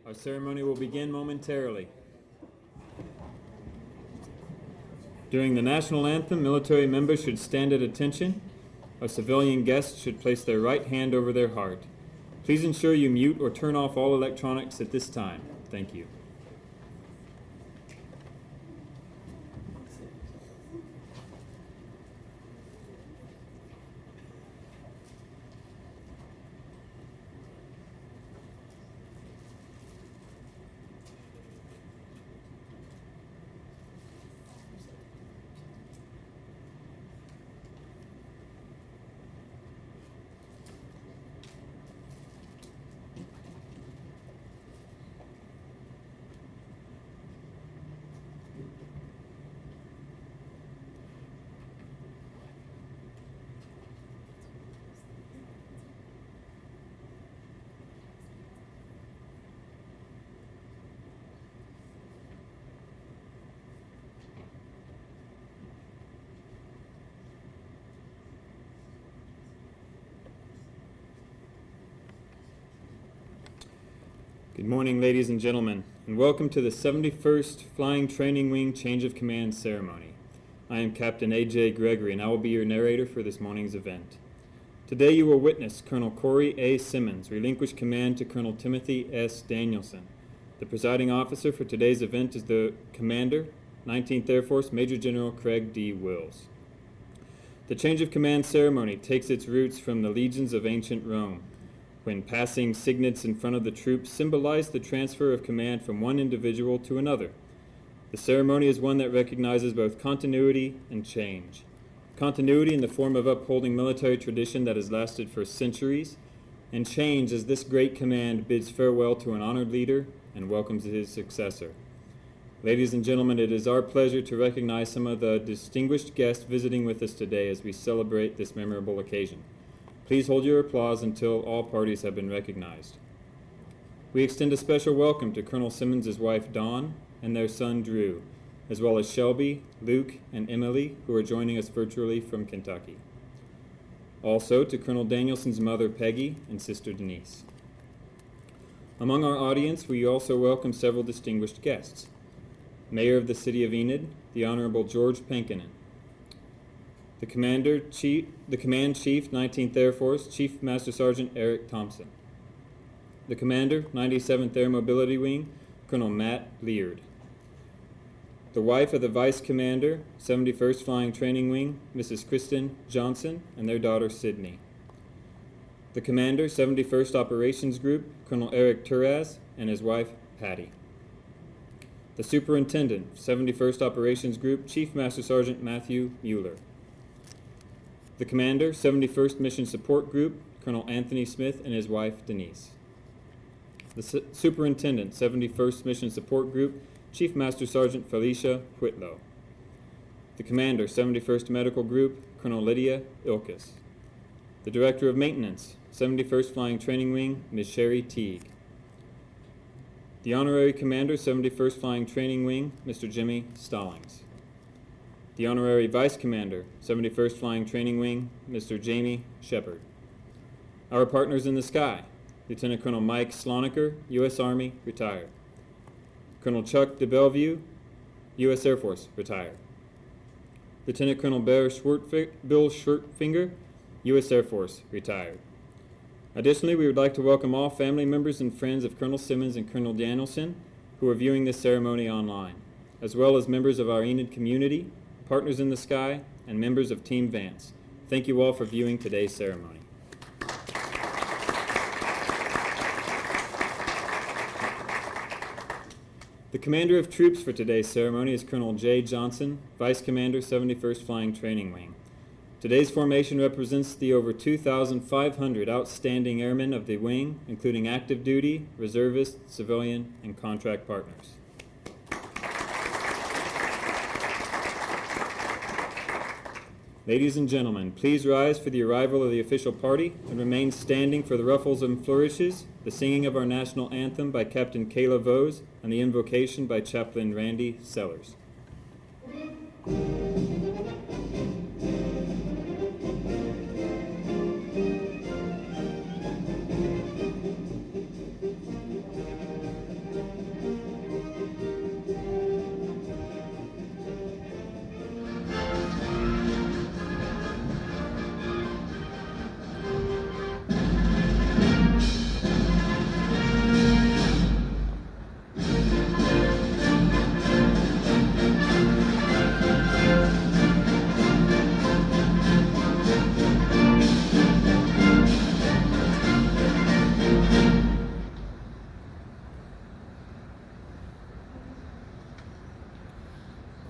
Our ceremony will begin momentarily. During the national anthem, military members should stand at attention. Our civilian guests should place their right hand over their heart. Please ensure you mute or turn off all electronics at this time. Thank you. Good morning, ladies and gentlemen, and welcome to the 71st Flying Training Wing Change of Command Ceremony. I am Captain A.J. Gregory, and I will be your narrator for this morning's event. Today you will witness Colonel Corey A. Simmons relinquish command to Colonel Timothy S. Danielson. The presiding officer for today's event is the Commander, 19th Air Force, Major General Craig D. Wills. The change of command ceremony takes its roots from the legions of ancient Rome, when passing signets in front of the troops symbolized the transfer of command from one individual to another. The ceremony is one that recognizes both continuity and change. Continuity in the form of upholding military tradition that has lasted for centuries, and change as this great command bids farewell to an honored leader and welcomes his successor. Ladies and gentlemen, it is our pleasure to recognize some of the distinguished guests visiting with us today as we celebrate this memorable occasion. Please hold your applause until all parties have been recognized. We extend a special welcome to Colonel Simmons' wife Dawn and their son Drew, as well as Shelby, Luke, and Emily, who are joining us virtually from Kentucky. Also to Colonel Danielson's mother Peggy and sister Denise. Among our audience, we also welcome several distinguished guests. Mayor of the City of Enid, the Honorable George Pankinen. The Command Chief, 19th Air Force, Chief Master Sergeant Eric Thompson. The Commander, 97th Air Mobility Wing, Colonel Matt Leard. The wife of the Vice Commander, 71st Flying Training Wing, Mrs. Kristen Johnson, and their daughter Sydney. The Commander, 71st Operations Group, Colonel Eric Turaz, and his wife Patty. The Superintendent, 71st Operations Group, Chief Master Sergeant Matthew Mueller. The Commander, 71st Mission Support Group, Colonel Anthony Smith and his wife, Denise. The Superintendent, 71st Mission Support Group, Chief Master Sergeant Felicia Whitlow. The Commander, 71st Medical Group, Colonel Lydia Ilkes. The Director of Maintenance, 71st Flying Training Wing, Ms. Sherry Teague. The Honorary Commander, 71st Flying Training Wing, Mr. Jimmy Stallings. The Honorary Vice Commander, 71st Flying Training Wing, Mr. Jamie Shepard. Our partners in the sky, Lieutenant Colonel Mike Sloniker, U.S. Army, retired. Colonel Chuck DeBellevue, U.S. Air Force, retired. Lieutenant Colonel Bill Schwertfinger, U.S. Air Force, retired. Additionally, we would like to welcome all family members and friends of Colonel Simmons and Colonel Danielson who are viewing this ceremony online, as well as members of our Enid community, partners in the sky, and members of Team Vance. Thank you all for viewing today's ceremony. The Commander of Troops for today's ceremony is Colonel Jay Johnson, Vice Commander, 71st Flying Training Wing. Today's formation represents the over 2,500 outstanding airmen of the wing, including active duty, reservists, civilian, and contract partners. Ladies and gentlemen, please rise for the arrival of the official party and remain standing for the ruffles and flourishes, the singing of our national anthem by Captain Kayla Vose, and the invocation by Chaplain Randy Sellers.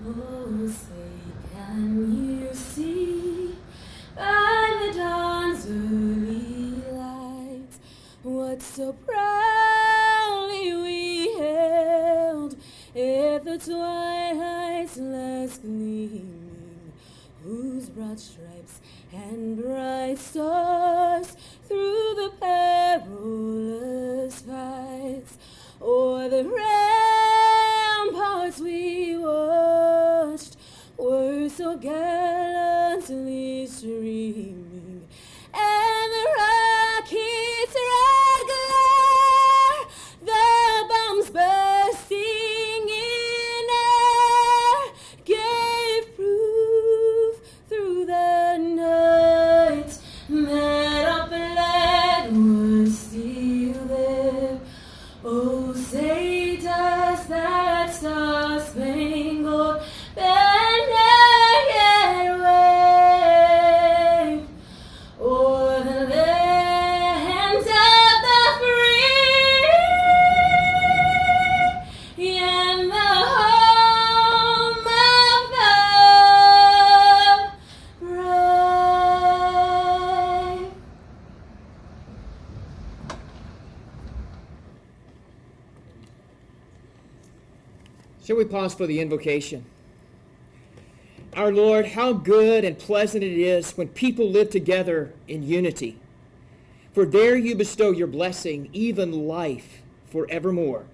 Oh, say, can you see by the dawn's early light what so proudly we hailed at the twilight's last gleaming, whose broad stripes and bright stars through the perilous fights o'er the ramparts we watched were so gallantly streaming, and the rocket's red glare, the bombs bursting in air, gave proof through the night that our flag was still there. Oh, say does that star-spangled banner yet wave o'er the land of the free and the home of the brave? Shall we pause for the invocation? Our Lord, how good and pleasant it is when people live together in unity. For there you bestow your blessing, even life, forevermore.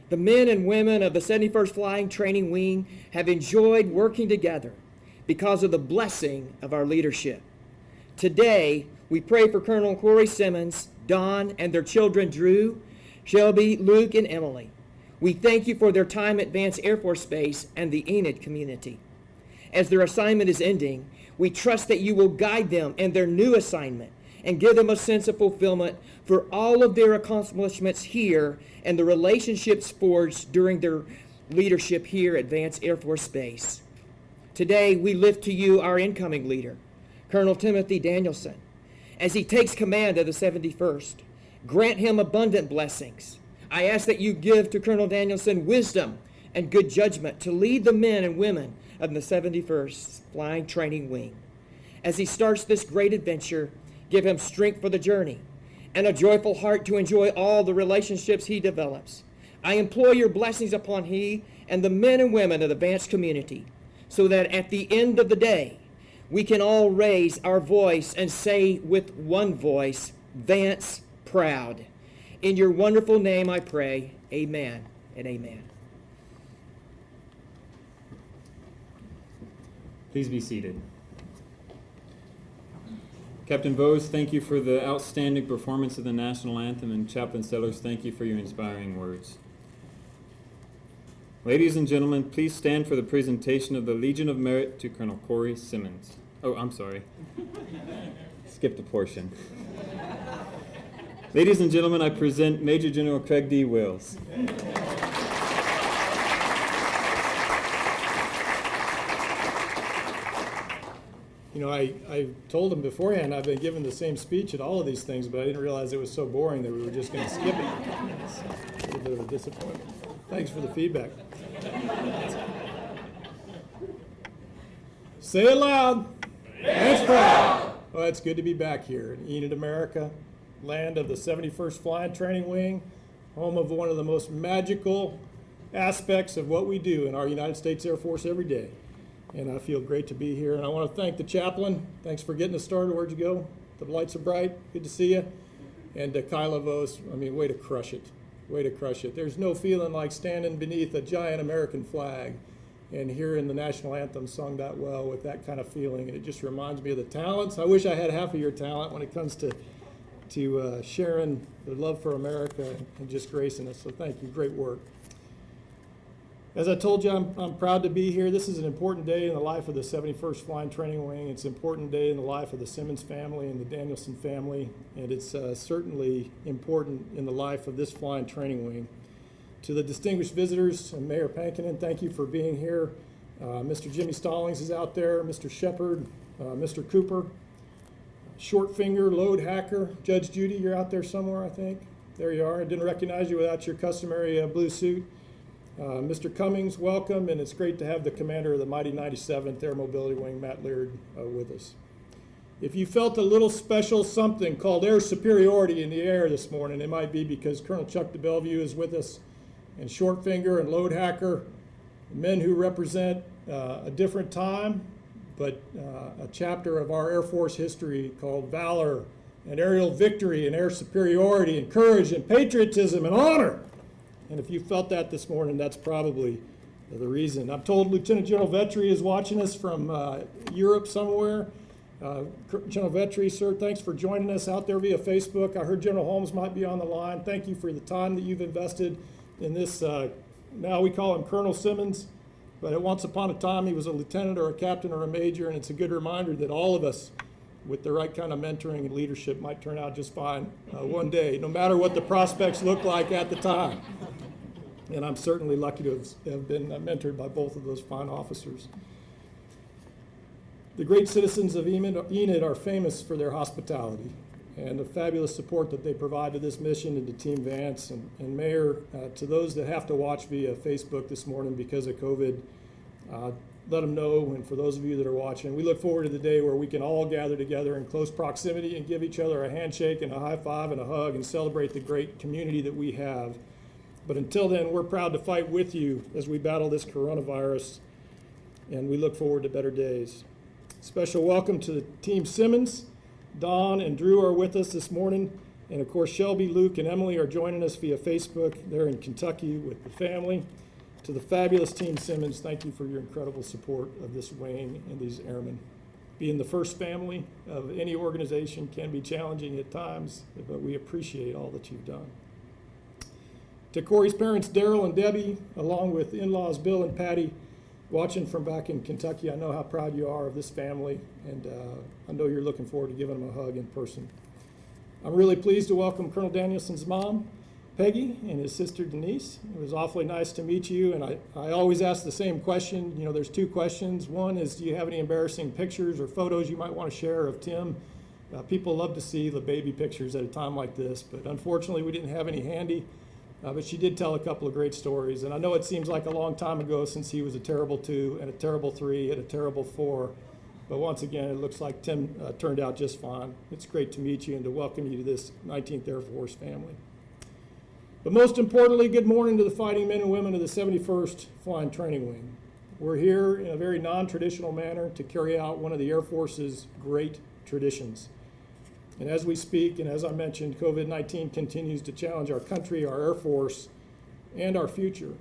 The men and women of the 71st Flying Training Wing have enjoyed working together because of the blessing of our leadership. Today, we pray for Colonel Corey Simmons, Don, and their children Drew, Shelby, Luke, and Emily. We thank you for their time at Vance Air Force Base and the Enid community. As their assignment is ending, we trust that you will guide them in their new assignment and give them a sense of fulfillment for all of their accomplishments here and the relationships forged during their leadership here at Vance Air Force Base. Today, we lift to you our incoming leader, Colonel Timothy Danielson, as he takes command of the 71st. Grant him abundant blessings. I ask that you give to Colonel Danielson wisdom and good judgment to lead the men and women of the 71st Flying Training Wing. As he starts this great adventure, give him strength for the journey and a joyful heart to enjoy all the relationships he develops. I implore your blessings upon he and the men and women of the Vance community, so that at the end of the day, we can all raise our voice and say with one voice, Vance proud. In your wonderful name I pray, amen and amen. Please be seated. Captain Bose, thank you for the outstanding performance of the national anthem, and Chaplain Sellers, thank you for your inspiring words. Ladies and gentlemen, please stand for the presentation of the Legion of Merit to Colonel Corey Simmons. Oh, I'm sorry. Skipped a portion. Ladies and gentlemen, I present Major General Craig D. Wills. You know, I told him beforehand I've been given the same speech at all of these things, but I didn't realize it was so boring that we were just going to skip it. It's a little bit of a disappointment. Thanks for the feedback. Say it loud. Vance proud. Well, it's good to be back here in Enid, America, land of the 71st Flying Training Wing, home of one of the most magical aspects of what we do in our United States Air Force every day. And I feel great to be here. And I want to thank the chaplain. Thanks for getting us started. Where'd you go? The lights are bright. Good to see you. And Kyla Vos, I mean, way to crush it. Way to crush it. There's no feeling like standing beneath a giant American flag and hearing the national anthem sung that well with that kind of feeling. And it just reminds me of the talents. I wish I had half of your talent when it comes to sharing the love for America and just gracing us. So thank you. Great work. As I told you, I'm proud to be here. This is an important day in the life of the 71st Flying Training Wing. It's an important day in the life of the Simmons family and the Danielson family, and it's certainly important in the life of this Flying Training Wing. To the distinguished visitors, and Mayor Pankinen, thank you for being here. Mr. Jimmy Stallings is out there, Mr. Shepard, Mr. Cooper, Short Finger, Load Hacker, Judge Judy, you're out there somewhere, I think. There you are. I didn't recognize you without your customary blue suit. Mr. Cummings, welcome, and it's great to have the commander of the mighty 97th Air Mobility Wing, Matt Laird, with us. If you felt a little special something called air superiority in the air this morning, it might be because Colonel Chuck de Bellevue is with us, and Short Finger and Load Hacker, men who represent a different time, but a chapter of our Air Force history called valor and aerial victory and air superiority and courage and patriotism and honor. And if you felt that this morning, that's probably the reason. I'm told Lieutenant General Vetri is watching us from Europe somewhere. General Vetri, sir, thanks for joining us out there via Facebook. I heard General Holmes might be on the line. Thank you for the time that you've invested in this. Now we call him Colonel Simmons, but at once upon a time he was a lieutenant or a captain or a major, and it's a good reminder that all of us, with the right kind of mentoring and leadership, might turn out just fine one day, no matter what the prospects look like at the time. And I'm certainly lucky to have been mentored by both of those fine officers. The great citizens of Enid are famous for their hospitality and the fabulous support that they provide to this mission and to Team Vance. And Mayor, to those that have to watch via Facebook this morning because of COVID, let them know, and for those of you that are watching, we look forward to the day where we can all gather together in close proximity and give each other a handshake and a high five and a hug and celebrate the great community that we have. But until then, we're proud to fight with you as we battle this coronavirus, and we look forward to better days. Special welcome to the Team Simmons. Don and Drew are with us this morning, and of course Shelby, Luke, and Emily are joining us via Facebook. They're in Kentucky with the family. To the fabulous Team Simmons, thank you for your incredible support of this wing and these airmen. Being the first family of any organization can be challenging at times, but we appreciate all that you've done. To Corey's parents, Daryl and Debbie, along with in-laws Bill and Patty, watching from back in Kentucky, I know how proud you are of this family, and I know you're looking forward to giving them a hug in person. I'm really pleased to welcome Colonel Danielson's mom, Peggy, and his sister Denise. It was awfully nice to meet you, and I always ask the same question. You know, there's two questions. One is, do you have any embarrassing pictures or photos you might want to share of Tim? People love to see the baby pictures at a time like this, but unfortunately we didn't have any handy. But she did tell a couple of great stories, and I know it seems like a long time ago since he was a terrible 2 and a terrible 3 and a terrible 4, but once again, it looks like Tim turned out just fine. It's great to meet you and to welcome you to this 19th Air Force family. But most importantly, good morning to the fighting men and women of the 71st Flying Training Wing. We're here in a very non-traditional manner to carry out one of the Air Force's great traditions. And as we speak, and as I mentioned, COVID-19 continues to challenge our country, our Air Force, and our future.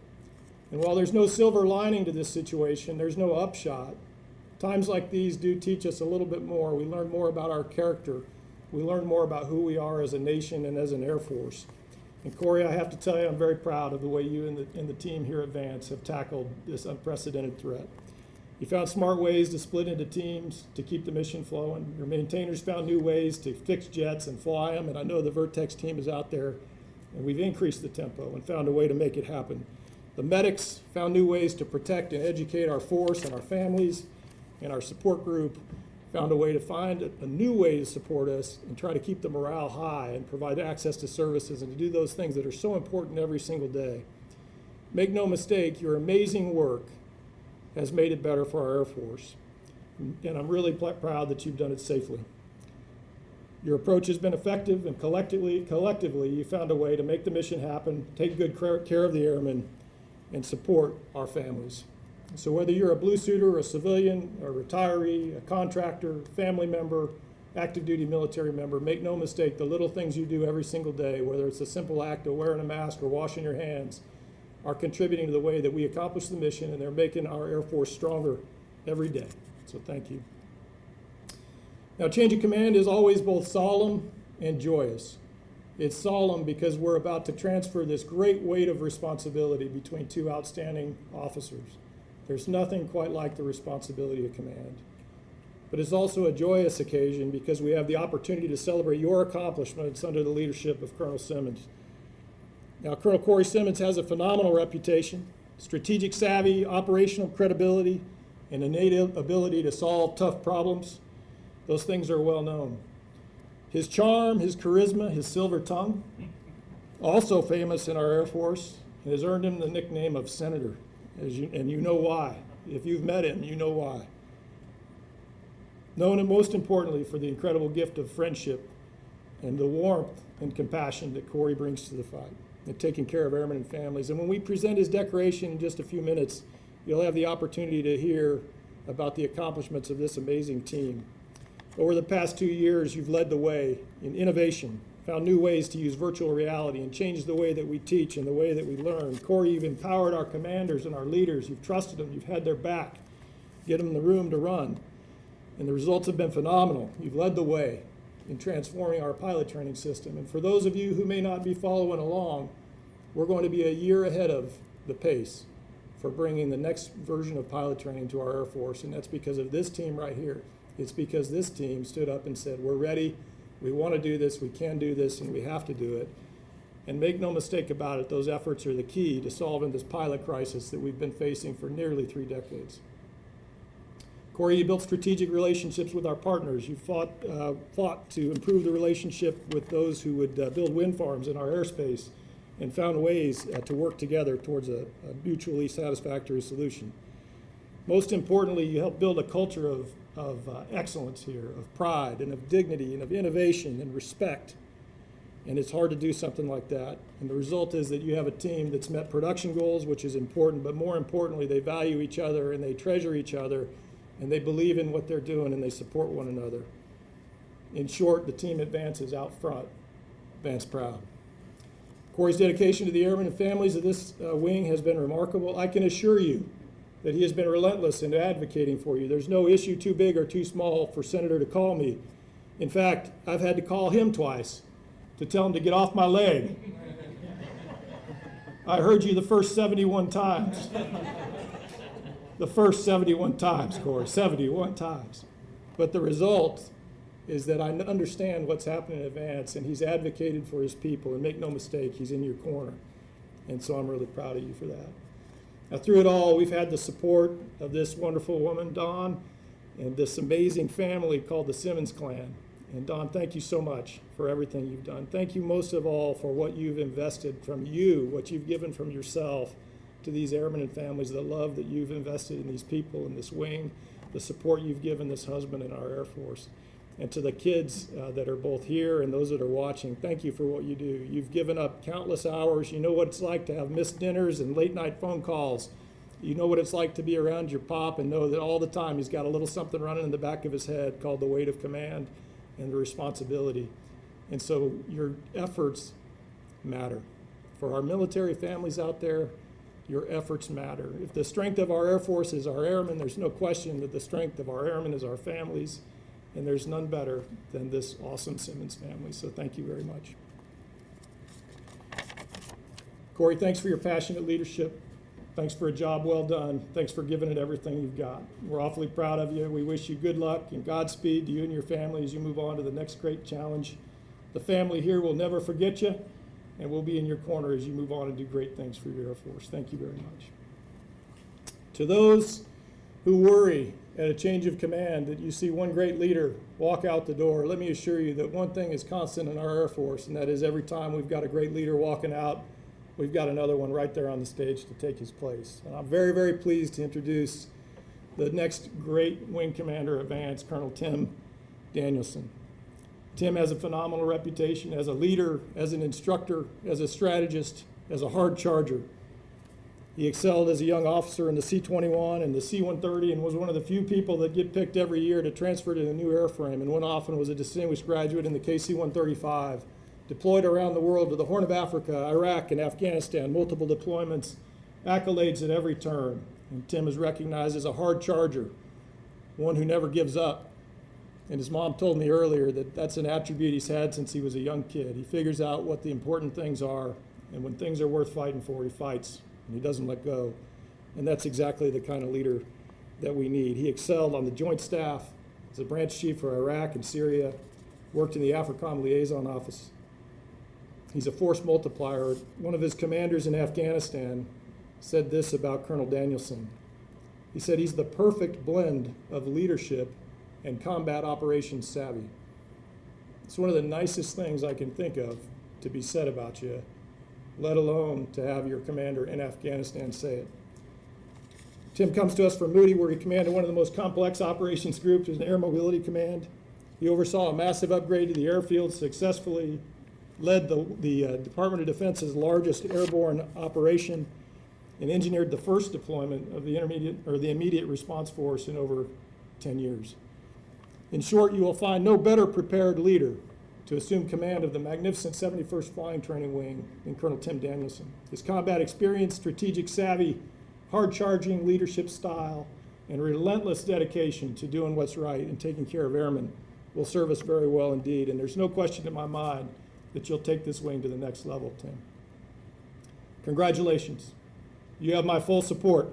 And while there's no silver lining to this situation, there's no upshot. Times like these do teach us a little bit more. We learn more about our character. We learn more about who we are as a nation and as an Air Force. And Corey, I have to tell you, I'm very proud of the way you and the team here at Vance have tackled this unprecedented threat. You found smart ways to split into teams to keep the mission flowing. Your maintainers found new ways to fix jets and fly them, and I know the Vertex team is out there, and we've increased the tempo and found a way to make it happen. The medics found new ways to protect and educate our force and our families, and our support group found a way to find a new way to support us and try to keep the morale high and provide access to services and to do those things that are so important every single day. Make no mistake, your amazing work has made it better for our Air Force. And I'm really proud that you've done it safely. Your approach has been effective, and collectively you found a way to make the mission happen, take good care of the airmen, and support our families. So whether you're a blue suiter, a civilian, a retiree, a contractor, family member, active duty military member, make no mistake, the little things you do every single day, whether it's a simple act of wearing a mask or washing your hands, are contributing to the way that we accomplish the mission, and they're making our Air Force stronger every day. So thank you. Now, change of command is always both solemn and joyous. It's solemn because we're about to transfer this great weight of responsibility between two outstanding officers. There's nothing quite like the responsibility of command. But it's also a joyous occasion because we have the opportunity to celebrate your accomplishments under the leadership of Colonel Simmons. Now, Colonel Corey Simmons has a phenomenal reputation, strategic savvy, operational credibility, and innate ability to solve tough problems. Those things are well known. His charm, his charisma, his silver tongue, also famous in our Air Force, and has earned him the nickname of Senator, and you know why. If you've met him, you know why. Known and most importantly for the incredible gift of friendship and the warmth and compassion that Corey brings to the fight and taking care of airmen and families. And when we present his decoration in just a few minutes, you'll have the opportunity to hear about the accomplishments of this amazing team. Over the past 2 years, you've led the way in innovation, found new ways to use virtual reality and changed the way that we teach and the way that we learn. Corey, you've empowered our commanders and our leaders. You've trusted them. You've had their back. Get them the room to run. And the results have been phenomenal. You've led the way in transforming our pilot training system. And for those of you who may not be following along, we're going to be a year ahead of the pace for bringing the next version of pilot training to our Air Force. And that's because of this team right here. It's because this team stood up and said, we're ready, we want to do this, we can do this, and we have to do it. And make no mistake about it, those efforts are the key to solving this pilot crisis that we've been facing for nearly 3 decades. Corey, you built strategic relationships with our partners. You fought to improve the relationship with those who would build wind farms in our airspace and found ways to work together towards a mutually satisfactory solution. Most importantly, you helped build a culture of excellence here, of pride and of dignity and of innovation and respect. And it's hard to do something like that. And the result is that you have a team that's met production goals, which is important, but more importantly, they value each other and they treasure each other and they believe in what they're doing and they support one another. In short, the team advances out front, advance proud. Corey's dedication to the airmen and families of this wing has been remarkable. I can assure you that he has been relentless in advocating for you. There's no issue too big or too small for Senator to call me. In fact, I've had to call him twice to tell him to get off my leg. I heard you the first 71 times. The first 71 times, Corey, 71 times. But the result is that I understand what's happening in advance, and he's advocated for his people, and make no mistake, he's in your corner. And so I'm really proud of you for that. Now, through it all, we've had the support of this wonderful woman, Dawn, and this amazing family called the Simmons clan. And Dawn, thank you so much for everything you've done. Thank you most of all for what you've invested from you, what you've given from yourself to these airmen and families, the love that you've invested in these people in this wing, the support you've given this husband in our Air Force. And to the kids that are both here and those that are watching, thank you for what you do. You've given up countless hours. You know what it's like to have missed dinners and late night phone calls. You know what it's like to be around your pop and know that all the time he's got a little something running in the back of his head called the weight of command and the responsibility. And so your efforts matter. For our military families out there, your efforts matter. If the strength of our Air Force is our airmen, there's no question that the strength of our airmen is our families. And there's none better than this awesome Simmons family. So thank you very much. Corey, thanks for your passionate leadership. Thanks for a job well done. Thanks for giving it everything you've got. We're awfully proud of you. We wish you good luck and Godspeed to you and your family as you move on to the next great challenge. The family here will never forget you, and we'll be in your corner as you move on and do great things for your Air Force. Thank you very much. To those who worry at a change of command that you see one great leader walk out the door, let me assure you that one thing is constant in our Air Force, and that is every time we've got a great leader walking out, we've got another one right there on the stage to take his place. And I'm very, very pleased to introduce the next great wing commander advance, Colonel Tim Danielson. Tim has a phenomenal reputation as a leader, as an instructor, as a strategist, as a hard charger. He excelled as a young officer in the C-21 and the C-130 and was one of the few people that get picked every year to transfer to the new airframe, and went off and was a distinguished graduate in the KC-135. Deployed around the world to the Horn of Africa, Iraq, and Afghanistan, multiple deployments, accolades at every turn. And Tim is recognized as a hard charger, one who never gives up. And his mom told me earlier that that's an attribute he's had since he was a young kid. He figures out what the important things are, and when things are worth fighting for, he fights, and he doesn't let go. And that's exactly the kind of leader that we need. He excelled on the Joint Staff as a branch chief for Iraq and Syria, worked in the AFRICOM Liaison Office. He's a force multiplier. One of his commanders in Afghanistan said this about Colonel Danielson. He said he's the perfect blend of leadership and combat operations savvy. It's one of the nicest things I can think of to be said about you. let alone to have your commander in Afghanistan say it. Tim comes to us from Moody, where he commanded one of the most complex operations groups, an Air Mobility Command. He oversaw a massive upgrade to the airfield, successfully led the Department of Defense's largest airborne operation, and engineered the first deployment of the immediate response force in over 10 years. In short, you will find no better prepared leader to assume command of the magnificent 71st Flying Training Wing than Colonel Tim Danielson. His combat experience, strategic savvy, hard-charging leadership style, and relentless dedication to doing what's right and taking care of airmen will serve us very well indeed. And there's no question in my mind that you'll take this wing to the next level, Tim. Congratulations. You have my full support.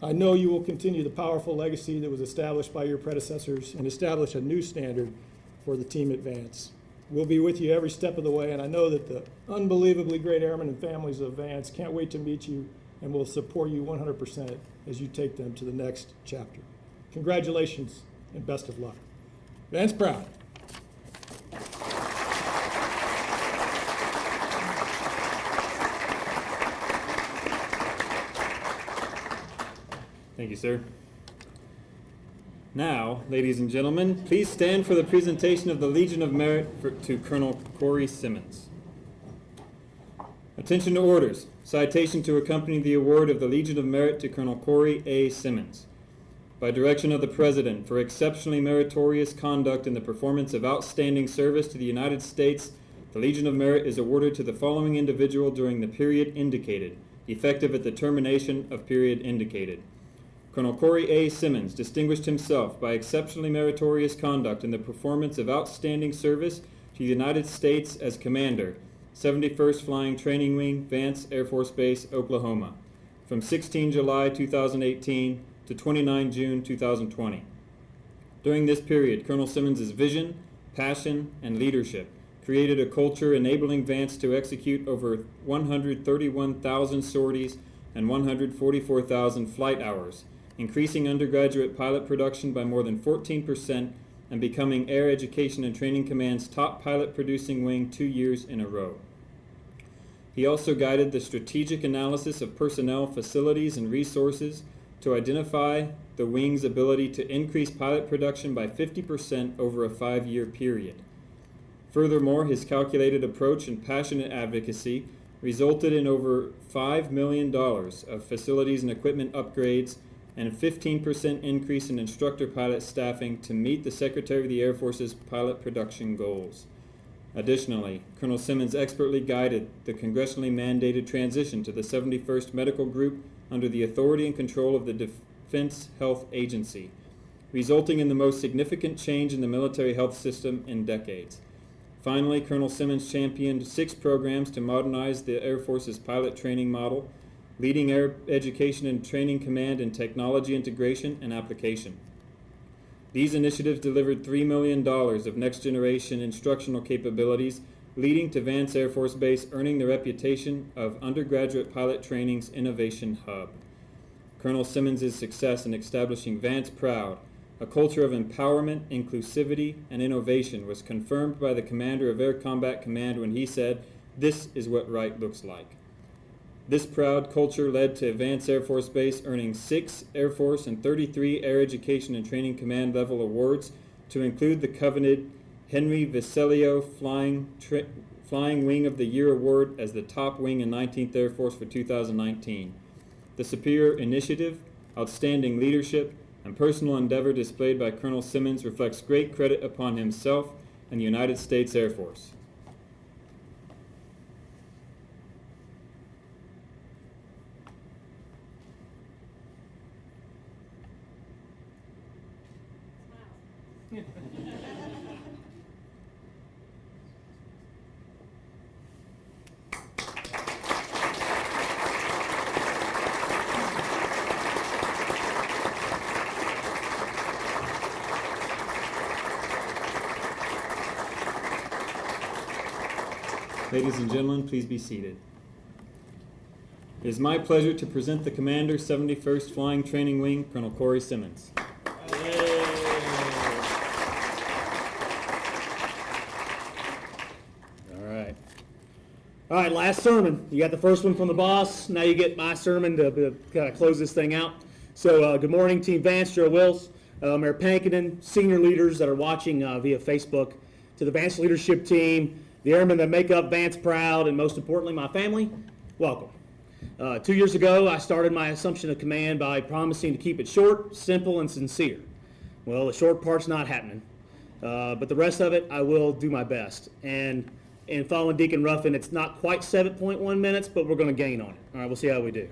I know you will continue the powerful legacy that was established by your predecessors and establish a new standard for the team advance. We'll be with you every step of the way, and I know that the unbelievably great airmen and families of Vance can't wait to meet you and will support you 100% as you take them to the next chapter. Congratulations and best of luck. Vance proud. Thank you, sir. Now, ladies and gentlemen, please stand for the presentation of the Legion of Merit to Colonel Corey Simmons. Attention to orders. Citation to accompany the award of the Legion of Merit to Colonel Corey A. Simmons. By direction of the President, for exceptionally meritorious conduct in the performance of outstanding service to the United States, the Legion of Merit is awarded to the following individual during the period indicated, effective at the termination of period indicated. Colonel Corey A. Simmons distinguished himself by exceptionally meritorious conduct in the performance of outstanding service to the United States as Commander, 71st Flying Training Wing, Vance Air Force Base, Oklahoma, from 16 July 2018 to 29 June 2020. During this period, Colonel Simmons' vision, passion, and leadership created a culture enabling Vance to execute over 131,000 sorties and 144,000 flight hours, increasing undergraduate pilot production by more than 14% and becoming Air Education and Training Command's top pilot-producing wing 2 years in a row. He also guided the strategic analysis of personnel, facilities, and resources to identify the wing's ability to increase pilot production by 50% over a 5-year period. Furthermore, his calculated approach and passionate advocacy resulted in over $5 million of facilities and equipment upgrades and a 15% increase in instructor pilot staffing to meet the Secretary of the Air Force's pilot production goals. Additionally, Colonel Simmons expertly guided the congressionally mandated transition to the 71st Medical Group under the authority and control of the Defense Health Agency, resulting in the most significant change in the military health system in decades. Finally, Colonel Simmons championed 6 programs to modernize the Air Force's pilot training model, leading Air Education and Training Command in technology integration and application. These initiatives delivered $3 million of next-generation instructional capabilities, leading to Vance Air Force Base earning the reputation of undergraduate pilot training's innovation hub. Colonel Simmons' success in establishing Vance Proud, a culture of empowerment, inclusivity, and innovation, was confirmed by the commander of Air Combat Command when he said, "This is what right looks like." This proud culture led to Vance Air Force Base earning 6 Air Force and 33 Air Education and Training Command level awards, to include the coveted Henry Vicelio Flying Wing of the Year Award as the top wing in 19th Air Force for 2019. The superior initiative, outstanding leadership, and personal endeavor displayed by Colonel Simmons reflects great credit upon himself and the United States Air Force. Ladies and gentlemen, please be seated. It is my pleasure to present the Commander, 71st Flying Training Wing, Colonel Corey Simmons. All right. All right, last sermon. You got the first one from the boss. Now you get my sermon to kind of close this thing out. So good morning, Team Vance, Joe Wills, Mayor Pankinen, senior leaders that are watching via Facebook, to the Vance leadership team, the airmen that make up Vance proud, and most importantly, my family, welcome. 2 years ago, I started my assumption of command by promising to keep it short, simple, and sincere. Well, the short part's not happening, but the rest of it, I will do my best. And following Deacon Ruffin, it's not quite 7.1 minutes, but we're going to gain on it. All right, we'll see how we do.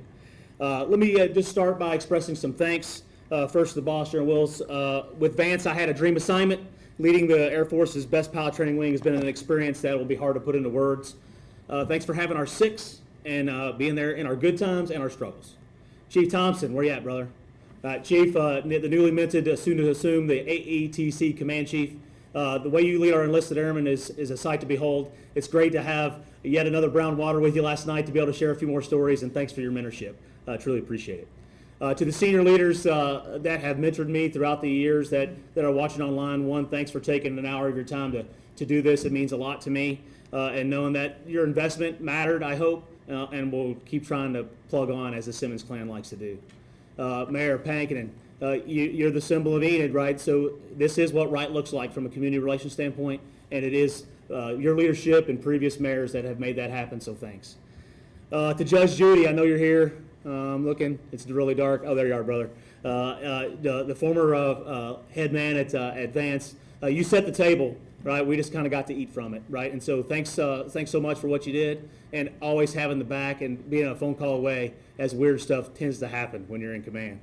Let me just start by expressing some thanks. First to the boss, Sharon Wills. With Vance, I had a dream assignment. Leading the Air Force's best pilot training wing has been an experience that will be hard to put into words. Thanks for having our six and being there in our good times and our struggles. Chief Thompson, where you at, brother? Chief, the newly minted, soon to assume the AETC Command Chief. The way you lead our enlisted airmen is a sight to behold. It's great to have yet another brown water with you last night to be able to share a few more stories, and thanks for your mentorship. Truly appreciate it. To the senior leaders that have mentored me throughout the years that are watching online, one, thanks for taking an hour of your time to do this. It means a lot to me, and knowing that your investment mattered, I hope, and we'll keep trying to plug on as the Simmons clan likes to do. Mayor Pankinen, you're the symbol of Enid, right? So this is what right looks like from a community relations standpoint, and it is your leadership and previous mayors that have made that happen, so thanks. To Judge Judy, I know you're here. Looking, it's really dark. Oh, there you are, brother. The former head man at Vance, you set the table, right? We just kind of got to eat from it, right? And so thanks so much for what you did, and always having the back and being a phone call away as weird stuff tends to happen when you're in command.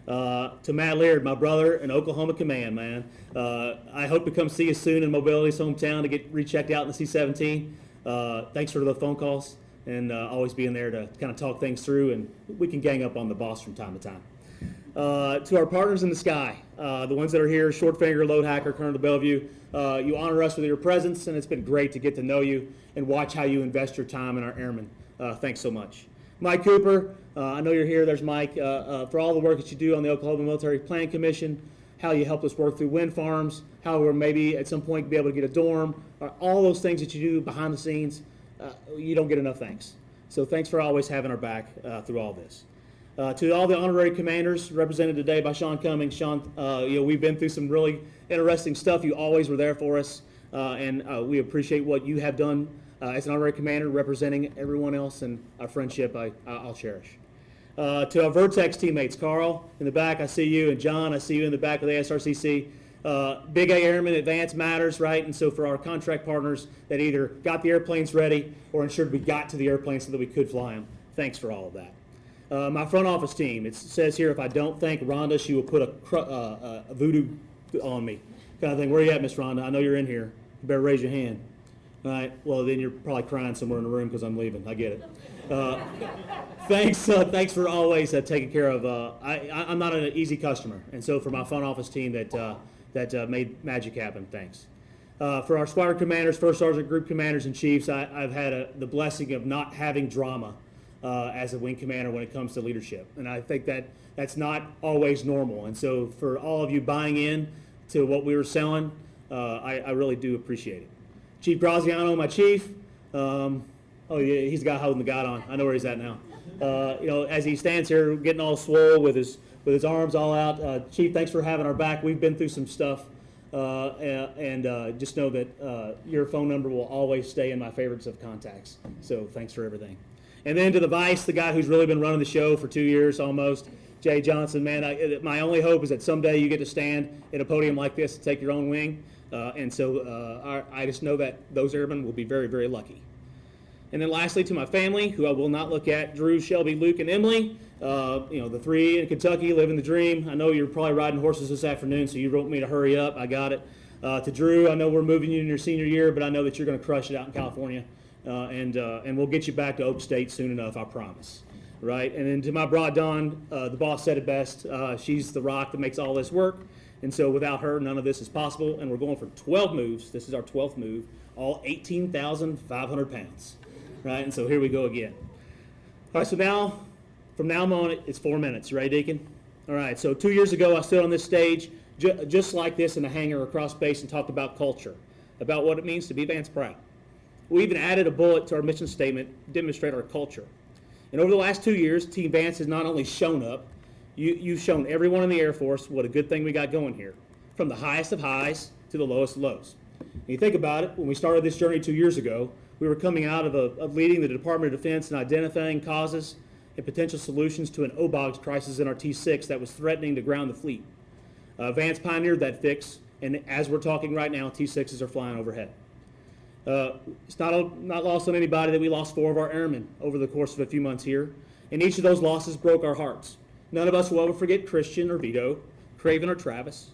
To Matt Laird, my brother in Oklahoma Command, man. I hope to come see you soon in Mobility's hometown to get rechecked out in the C-17. Thanks for the phone calls and always being there to kind of talk things through, and we can gang up on the boss from time to time. To our partners in the sky, the ones that are here, Short Finger, Load Hacker, Colonel Bellevue, you honor us with your presence, and it's been great to get to know you and watch how you invest your time in our airmen. Thanks so much. Mike Cooper, I know you're here. There's Mike. For all the work that you do on the Oklahoma Military Planning Commission, how you helped us work through wind farms, how we're maybe at some point be able to get a dorm, all those things that you do behind the scenes, you don't get enough thanks. So thanks for always having our back through all this. To all the honorary commanders represented today by Sean Cummings. Sean, we've been through some really interesting stuff. You always were there for us, and we appreciate what you have done as an honorary commander representing everyone else, and our friendship I'll cherish. To our Vertex teammates, Carl in the back, I see you, and John, I see you in the back of the ASRCC. Big A Airmen advance matters, right? And so for our contract partners that either got the airplanes ready or ensured we got to the airplanes so that we could fly them, thanks for all of that. My front office team, it says here, if I don't thank Rhonda, she will put a voodoo on me kind of thing. Where are you at, Miss Rhonda? I know you're in here. You better raise your hand. All right, well, then you're probably crying somewhere in the room because I'm leaving. I get it. Thanks for always taking care of. I'm not an easy customer, and so for my front office team that made magic happen, thanks. For our squadron commanders, first sergeant, group commanders, and chiefs, I've had the blessing of not having drama as a wing commander when it comes to leadership, and I think that's not always normal. And so for all of you buying in to what we were selling, I really do appreciate it. Chief Graziano, my chief. Oh yeah, he's the guy holding the guide on. I know where he's at now. As he stands here, getting all swole with his arms all out. Chief, thanks for having our back. We've been through some stuff, and just know that your phone number will always stay in my favorites of contacts. So thanks for everything. And then to the vice, the guy who's really been running the show for 2 years almost, Jay Johnson. Man, my only hope is that someday you get to stand at a podium like this and take your own wing. And so I just know that those airmen will be very, very lucky. And then lastly, to my family, who I will not look at, Drew, Shelby, Luke, and Emily, the three in Kentucky living the dream. I know you're probably riding horses this afternoon, so you wrote me to hurry up. I got it. To Drew, I know we're moving you in your senior year, but I know that you're going to crush it out in California. And we'll get you back to Oak State soon enough, I promise. Right? And then to my broad Dawn, the boss said it best. She's the rock that makes all this work. And so without her, none of this is possible. And we're going for 12 moves. This is our 12th move, all 18,500 pounds. Right? And so here we go again. All right, so now, from now on, it's 4 minutes. You ready, Deacon? All right, so 2 years ago, I stood on this stage just like this in a hangar across base and talked about culture, about what it means to be Vance proud. We even added a bullet to our mission statement to demonstrate our culture. And over the last 2 years, Team Vance has not only shown up, you've shown everyone in the Air Force what a good thing we got going here, from the highest of highs to the lowest of lows. And you think about it, when we started this journey 2 years ago, we were coming out of leading the Department of Defense and identifying causes and potential solutions to an OBOGS crisis in our T-6 that was threatening to ground the fleet. Vance pioneered that fix, and as we're talking right now, T-6s are flying overhead. It's not lost on anybody that we lost 4 of our airmen over the course of a few months here, and each of those losses broke our hearts. None of us will ever forget Christian or Vito, Craven or Travis,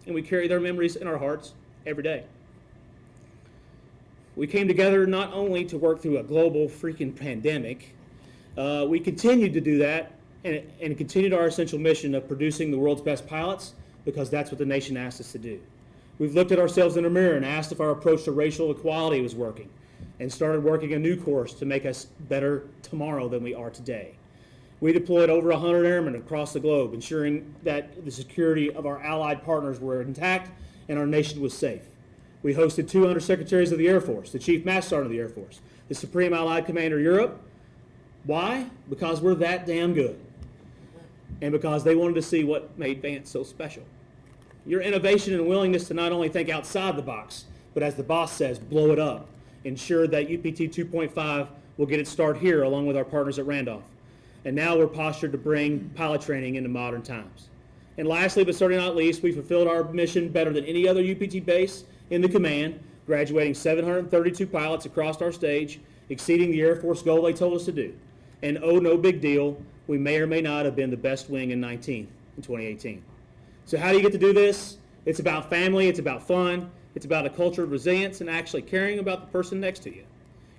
and we carry their memories in our hearts every day. We came together not only to work through a global freaking pandemic, we continued to do that and continued our essential mission of producing the world's best pilots, because that's what the nation asked us to do. We've looked at ourselves in the mirror and asked if our approach to racial equality was working, and started working a new course to make us better tomorrow than we are today. We deployed over 100 airmen across the globe, ensuring that the security of our allied partners were intact and our nation was safe. We hosted 2 undersecretaries of the Air Force, the Chief Master Sergeant of the Air Force, the Supreme Allied Commander Europe. Why? Because we're that damn good. And because they wanted to see what made Vance so special. Your innovation and willingness to not only think outside the box, but as the boss says, blow it up. Ensure that UPT 2.5 will get its start here along with our partners at Randolph. And now we're postured to bring pilot training into modern times. And lastly, but certainly not least, we fulfilled our mission better than any other UPT base in the command, graduating 732 pilots across our stage, exceeding the Air Force goal they told us to do. And oh, no big deal, we may or may not have been the best wing in 19th in 2018. So how do you get to do this? It's about family, it's about fun, it's about a culture of resilience and actually caring about the person next to you.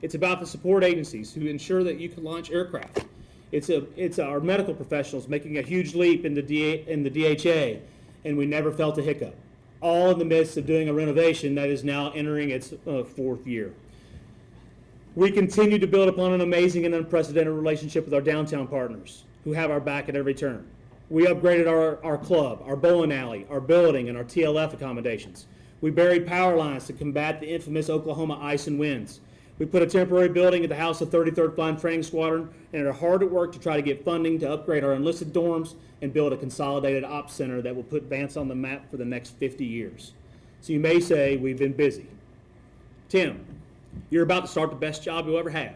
It's about the support agencies who ensure that you can launch aircraft. It's our medical professionals making a huge leap in the DHA, and we never felt a hiccup. All in the midst of doing a renovation that is now entering its 4th year. We continue to build upon an amazing and unprecedented relationship with our downtown partners who have our back at every turn. We upgraded our club, our bowling alley, our building, and our TLF accommodations. We buried power lines to combat the infamous Oklahoma ice and winds. We put a temporary building at the house of 33rd Flying Training Squadron and are hard at work to try to get funding to upgrade our enlisted dorms and build a consolidated ops center that will put Vance on the map for the next 50 years. So you may say we've been busy. Tim, you're about to start the best job you'll ever have.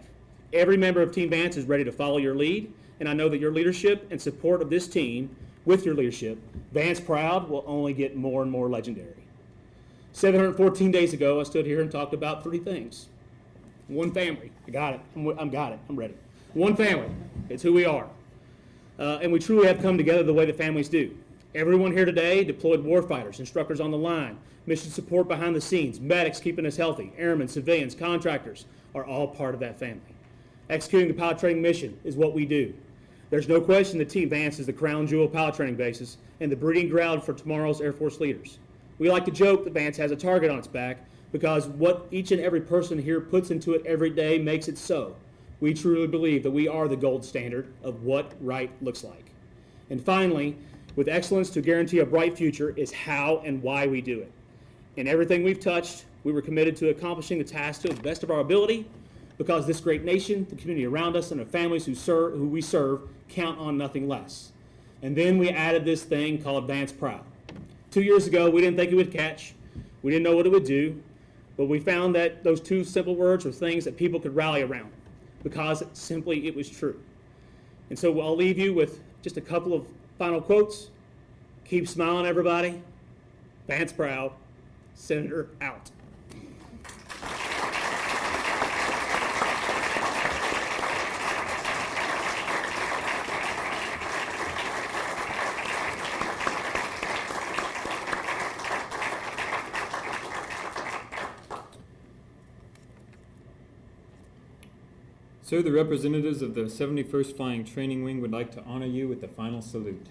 Every member of Team Vance is ready to follow your lead, and I know that your leadership and support of this team, with your leadership, Vance Proud will only get more and more legendary. 714 days ago, I stood here and talked about 3 things. One family. I got it. I'm ready. One family. It's who we are. And we truly have come together the way that families do. Everyone here today, deployed warfighters, instructors on the line, mission support behind the scenes, medics keeping us healthy, airmen, civilians, contractors, are all part of that family. Executing the pilot training mission is what we do. There's no question that Team Vance is the crown jewel of pilot training bases and the breeding ground for tomorrow's Air Force leaders. We like to joke that Vance has a target on its back because what each and every person here puts into it every day makes it so. We truly believe that we are the gold standard of what right looks like. And finally, with excellence to guarantee a bright future is how and why we do it. In everything we've touched, we were committed to accomplishing the task to the best of our ability because this great nation, the community around us, and the families who we serve count on nothing less. And then we added this thing called Vance Proud. 2 years ago, we didn't think it would catch. We didn't know what it would do. But we found that those 2 simple words were things that people could rally around because simply it was true. And so I'll leave you with just a couple of final quotes. Keep smiling, everybody. Vance Proud. Senator out. Sir, the representatives of the 71st Flying Training Wing would like to honor you with the final salute.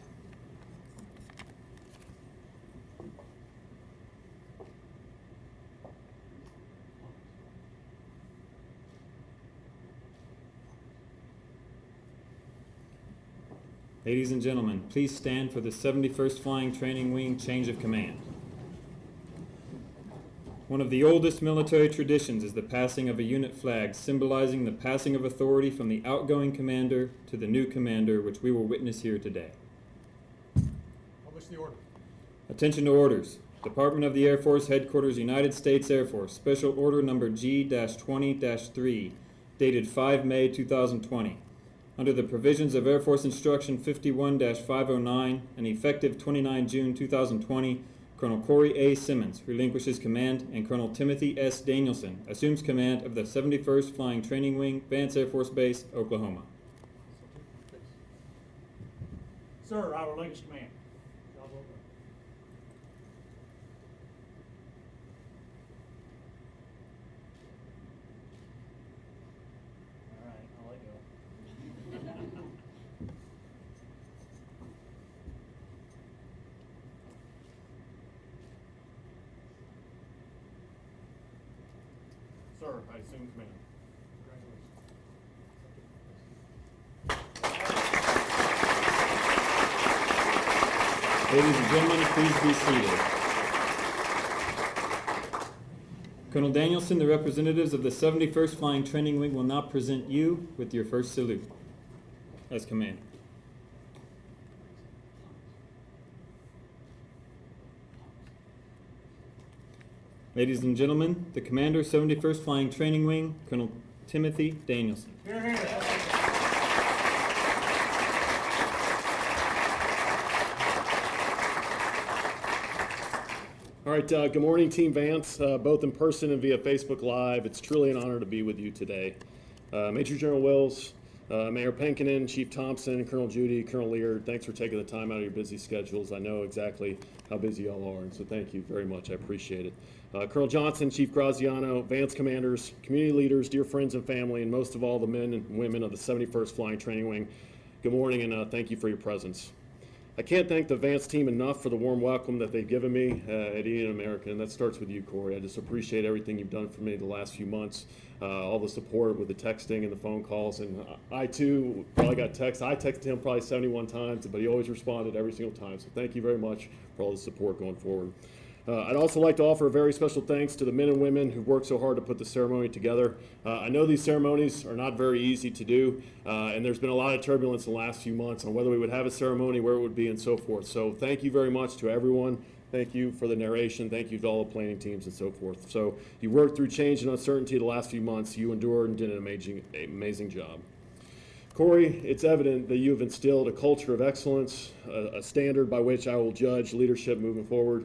Ladies and gentlemen, please stand for the 71st Flying Training Wing change of command. One of the oldest military traditions is the passing of a unit flag, symbolizing the passing of authority from the outgoing commander to the new commander, which we will witness here today. Publish the order. Attention to orders. Department of the Air Force, Headquarters, United States Air Force, Special Order Number G-20-3, dated 5 May 2020. Under the provisions of Air Force Instruction 51-509 and effective 29 June 2020, Colonel Corey A. Simmons relinquishes command, and Colonel Timothy S. Danielson assumes command of the 71st Flying Training Wing, Vance Air Force Base, Oklahoma. Sir, I relinquish command. All right, I'll let go. Sir, I assume command. Ladies and gentlemen, please be seated. Colonel Danielson, the representatives of the 71st Flying Training Wing will now present you with your first salute as commander. Ladies and gentlemen, the commander, 71st Flying Training Wing, Colonel Timothy Danielson. Here, here. All right, good morning, Team Vance, both in person and via Facebook Live. It's truly an honor to be with you today. Major General Wills, Mayor Pankinen, Chief Thompson, Colonel Judy, Colonel Lear, thanks for taking the time out of your busy schedules. I know exactly how busy y'all are, and so thank you very much. I appreciate it. Colonel Johnson, Chief Graziano, Vance commanders, community leaders, dear friends and family, and most of all the men and women of the 71st Flying Training Wing, good morning, and thank you for your presence. I can't thank the Vance team enough for the warm welcome that they've given me at Indian American, and that starts with you, Corey. I just appreciate everything you've done for me the last few months, all the support with the texting and the phone calls, and I too probably got texts. I texted him probably 71 times, but he always responded every single time, so thank you very much for all the support going forward. I'd also like to offer a very special thanks to the men and women who worked so hard to put the ceremony together. I know these ceremonies are not very easy to do, and there's been a lot of turbulence in the last few months on whether we would have a ceremony, where it would be, and so forth. So thank you very much to everyone. Thank you for the narration. Thank you to all the planning teams and so forth. So you worked through change and uncertainty the last few months. You endured and did an amazing job. Corey, it's evident that you have instilled a culture of excellence, a standard by which I will judge leadership moving forward.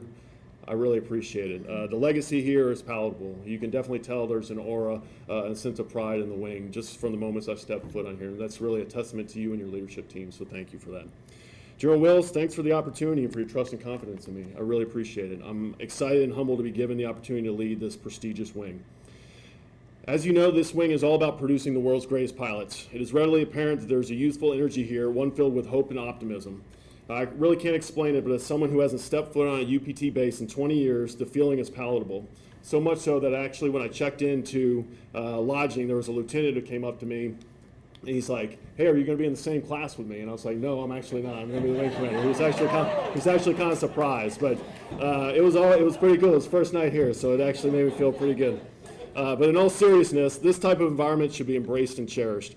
I really appreciate it. The legacy here is palatable. You can definitely tell there's an aura and a sense of pride in the wing just from the moments I've stepped foot on here. And that's really a testament to you and your leadership team, so thank you for that. General Wills, thanks for the opportunity and for your trust and confidence in me. I really appreciate it. I'm excited and humbled to be given the opportunity to lead this prestigious wing. As you know, this wing is all about producing the world's greatest pilots. It is readily apparent that there's a youthful energy here, one filled with hope and optimism. I really can't explain it, but as someone who hasn't stepped foot on a UPT base in 20 years, the feeling is palatable. So much so that actually when I checked into lodging, there was a lieutenant who came up to me, and he's like, "Hey, are you going to be in the same class with me?" And I was like, "No, I'm actually not. I'm going to be the wing commander." He was actually kind of surprised, but it was pretty cool. It was first night here, so it actually made me feel pretty good. But in all seriousness, this type of environment should be embraced and cherished.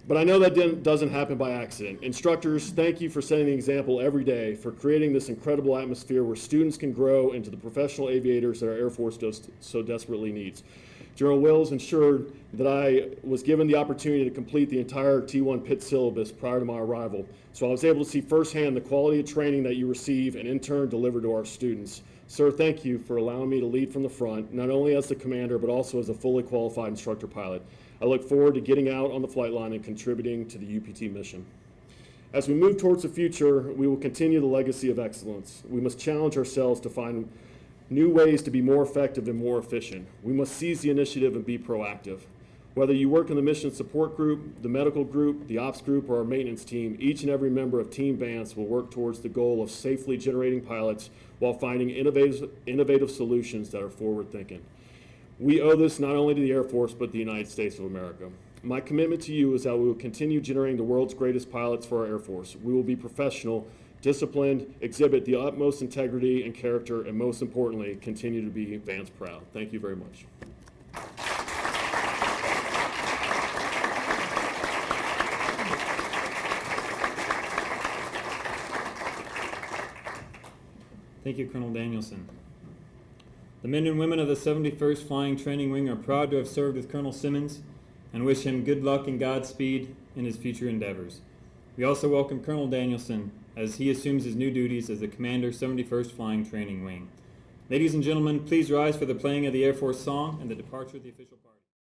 But I know that doesn't happen by accident. Instructors, thank you for setting the example every day, for creating this incredible atmosphere where students can grow into the professional aviators that our Air Force so desperately needs. General Wills ensured that I was given the opportunity to complete the entire T1 PIT syllabus prior to my arrival, so I was able to see firsthand the quality of training that you receive and in turn deliver to our students. Sir, thank you for allowing me to lead from the front, not only as the commander, but also as a fully qualified instructor pilot. I look forward to getting out on the flight line and contributing to the UPT mission. As we move towards the future, we will continue the legacy of excellence. We must challenge ourselves to find new ways to be more effective and more efficient. We must seize the initiative and be proactive. Whether you work in the mission support group, the medical group, the ops group, or our maintenance team, each and every member of Team Vance will work towards the goal of safely generating pilots while finding innovative solutions that are forward-thinking. We owe this not only to the Air Force, but the United States of America. My commitment to you is that we will continue generating the world's greatest pilots for our Air Force. We will be professional, disciplined, exhibit the utmost integrity and character, and most importantly, continue to be Vance proud. Thank you very much. Thank you, Colonel Danielson. The men and women of the 71st Flying Training Wing are proud to have served with Colonel Simmons and wish him good luck and Godspeed in his future endeavors. We also welcome Colonel Danielson as he assumes his new duties as the Commander, 71st Flying Training Wing. Ladies and gentlemen, please rise for the playing of the Air Force song and the departure of the official party.